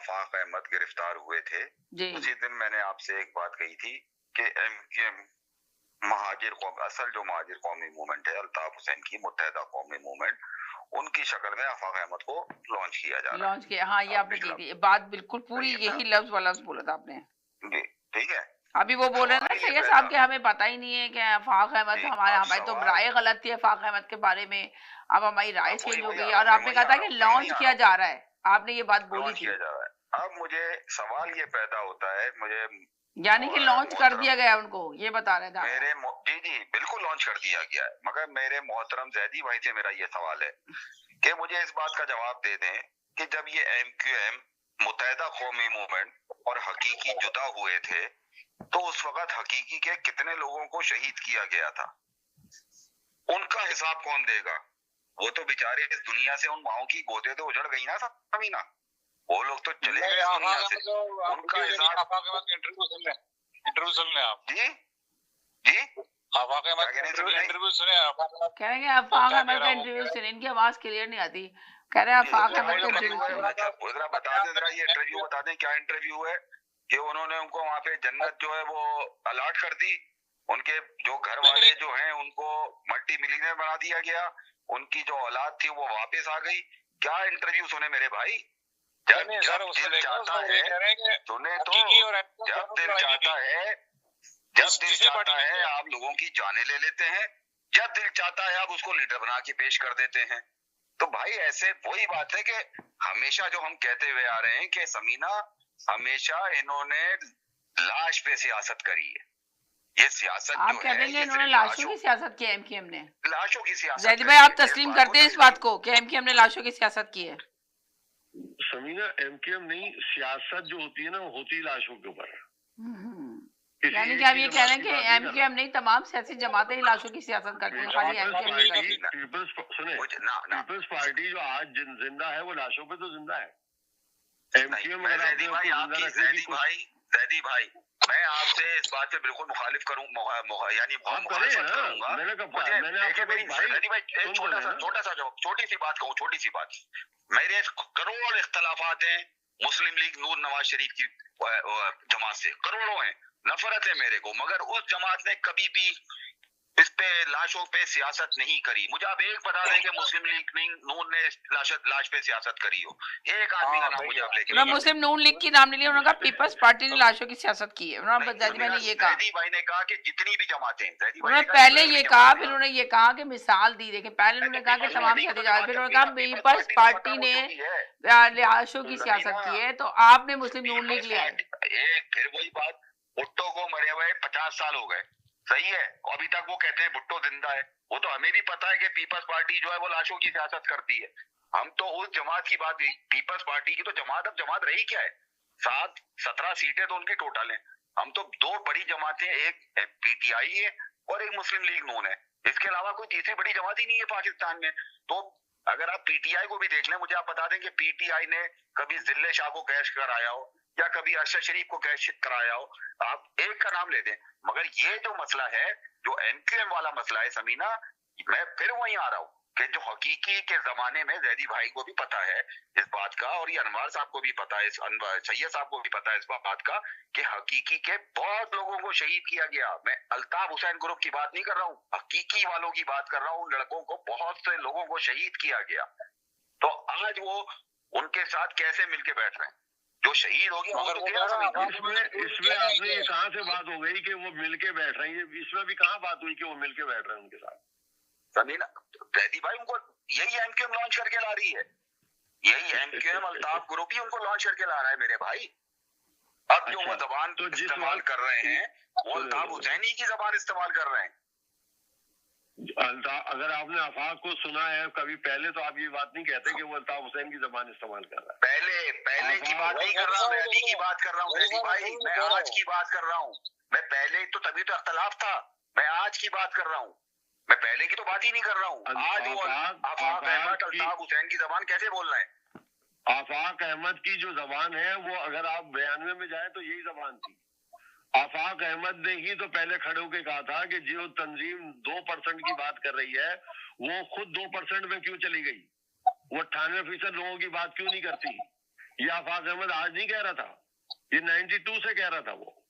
आफाक अहमद गिरफ्तार हुए थे, उसी दिन मैंने आपसे एक बात कही थी कि एमक्यूएम महाजिर कौम, असल जो महाजिर कौमी मूवमेंट है अल्ताफ हुसैन की मुत्तहिदा कौमी मूवमेंट, उनकी शक्ल में आफाक अहमद को लॉन्च किया जा रहा है। लॉन्च किया, हाँ, ये आपने की थी बात, बिल्कुल पूरी यही लफ्ज वाला बोला था आपने। ठीक है, अभी वो बोल रहे हैं ना सैयद साहब कि हमें पता ही नहीं है कि आफाक अहमद, हमारी तो राय गलत थी आफाक अहमद के बारे में, अब हमारी राय चेंज हो गई और आपने कहा था कि लॉन्च किया जा रहा है, आपने ये बात बोली थी। अब मुझे सवाल ये पैदा होता है, मुझे यानी कि लॉन्च कर दिया गया उनको, ये बता रहे थे मेरे जी बिल्कुल लॉन्च कर दिया गया है, मगर मेरे मोहतरम जैदी भाई से मेरा ये सवाल है कि मुझे इस बात का जवाब दे दें कि जब ये एमक्यूएम मुत्तहिदा कौमी मूवमेंट और हकीकी जुदा हुए थे तो उस वक्त हकीकी के कितने लोगों को शहीद किया गया था, उनका हिसाब कौन देगा? वो तो बेचारे इस दुनिया से, उन माओ की गोदे तो उजड़ गई ना समीना, वो लोग तो चले गए इस दुनिया से, उनका हिसाब। इंटरव्यू सुन ले आप जी जी, आफाक अहमद का इंटरव्यू सुने, कह रहे हैं आफाक अहमद का इंटरव्यू सुने, इनकी आवाज क्लियर नहीं आती, कह रहे हैं आफाक अहमद का इंटरव्यू सुने। जरा बता दें, जरा ये इंटरव्यू बता दें क्या इंटरव्यू है कि उन्होंने उनको वहाँ पे जन्नत जो है वो अलाट कर दी, उनके जो घर वाले जो हैं उनको मल्टी मिलियनर बना दिया गया, उनकी जो औलाद थी वो वापस आ गई, क्या इंटरव्यू सुने मेरे भाई? जब दिल चाहता है सुने तो, जब दिल चाहता है, जब दिल चाहता है आप लोगों की जाने ले लेते हैं, जब दिल चाहता है आप उसको लीडर बना के पेश कर देते हैं। तो भाई ऐसे वही बात है कि हमेशा जो हम कहते हुए आ रहे हैं कि समीना, हमेशा इन्होंने लाश पे सियासत करी है, ये सियासत आप कह देंगे इन्होंने लाशों की सियासत की है, एमक्यूएम ने लाशों की सियासत। जैदी भाई आप तस्लीम करते हैं इस बात को कि एमक्यूएम ने लाशों की सियासत की है? समीना, एमक्यूएम नहीं, सियासत जो होती है ना होती लाशों के ऊपर। यानी कि आप ये कह रहे हैं कि एमक्यूएम नहीं, तमाम सियासी जमातें लाशों की सियासत करती हैं, खाली एमक्यूएम नहीं करती। पीपल्स पार्टी जो आज जिंदा है वो लाशों पे तो जिंदा है। एमक्यूएम जैदी भाई मैं आपसे इस बात पे बिल्कुल मुखालिफ करूँ, यानी मुखालिफत करूंगा। छोटी सी बात कहूँ, छोटी सी बात, मेरे करोड़ इख्तलाफात हैं मुस्लिम लीग नून नवाज शरीफ की जमात से, करोड़ों हैं, नफरत है मेरे को, मगर उस जमात ने कभी भी इस पे लाशों पे सियासत नहीं करी। मुझे आप एक बता दें कि मुस्लिम लीग नून ने लाश पे सियासत करी हो, एक आदमी का नाम मुझे आप लेके। मुस्लिम नून लीग की नाम नहीं लिया, उन्होंने कहा पीपल्स पार्टी ने लाशों की सियासत की है। जैदी भाई ने ये कहा, जैदी भाई ने कहा कि जितनी भी जमातें, उन्होंने पहले ये कहा, फिर उन्होंने ये कहा कि मिसाल दी, देखें पहले उन्होंने कहा कि तमाम सियासी, फिर उन्होंने कहा पीपल्स पार्टी ने लाशों की सियासत की है, तो आपने मुस्लिम नून लीग लिया है। फिर वही बात, भुट्टो को मरे हुए 50 साल हो गए, सही है, अभी तक वो कहते हैं भुट्टो जिंदा है, वो तो हमें भी पता है कि पीपल्स पार्टी जो है वो लाशों की सियासत करती है। हम तो उस जमात की बात, पीपल्स पार्टी की तो जमात, अब जमात रही क्या है, 17 सीटें तो उनकी टोटल है। हम तो दो बड़ी जमातें, एक पीटीआई है और एक मुस्लिम लीग नून है, इसके अलावा कोई तीसरी बड़ी जमात ही नहीं है पाकिस्तान में। तो अगर आप पीटीआई को भी देख लें, मुझे आप बता दें कि पीटीआई ने कभी जिले शाह को कैश कराया हो या कभी अरशद शरीफ को कैश कराया हो, आप एक का नाम ले दें। मगर ये जो मसला है, जो एमक्यूएम वाला मसला है समीना, मैं फिर वहीं आ रहा हूँ कि जो हकीकी के जमाने में जैदी भाई को भी पता है इस बात का, और ये अनवार साहब को भी पता है, सैयद साहब को भी पता है इस बात का कि हकीकी के बहुत लोगों को शहीद किया गया। मैं अल्ताफ हुसैन ग्रुप की बात नहीं कर रहा हूँ, हकीकी वालों की बात कर रहा हूँ, लड़कों को, बहुत से लोगों को शहीद किया गया। तो आज वो उनके साथ कैसे मिलके बैठ रहे हैं? जो शहीद हो गया, इसमें आपने ये कहाँ से बात हो गई कि वो मिलके बैठ रहे हैं? इसमें भी कहाँ बात हुई कि वो मिलके बैठ रहे हैं उनके साथ? समीना, जैदी भाई उनको यही एमक्यूएम लॉन्च करके ला रही है, यही एमक्यूएम अल्ताफ ग्रुप ही उनको लॉन्च करके ला रहा है मेरे भाई। अब जो वो जबान तो इस्तेमाल कर रहे हैं वो अल्ताफ हुसैनी की जबान इस्तेमाल कर रहे हैं। अगर आपने आफाक को सुना है कभी पहले, तो आप ये बात नहीं कहते कि वो अल्ताफ हुसैन की जबान इस्तेमाल कर रहा है। पहले की बात नहीं कर रहा हूँ, मैं अभी की बात कर रहा हूँ जैदी भाई, मैं आज की बात कर रहा हूँ। मैं पहले तो तभी तो अख्तलाफ था, मैं आज की बात कर रहा हूँ, मैं पहले की तो बात ही नहीं कर रहा हूँ। आज वो आफाक अहमद अल्ताफ हुसैन की जबान कैसे बोल रहे हैं? आफाक अहमद की जो जबान है वो, अगर आप 92 में जाए तो यही जबान थी। आफाक अहमद ने ही तो पहले खड़े होकर कहा था कि जो तंजीम 2% की बात कर रही है वो खुद 2% में क्यों चली गई, वो 98% लोगों की बात क्यों नहीं करती। ये आफाक अहमद आज नहीं कह रहा था, ये 92 से कह रहा था वो।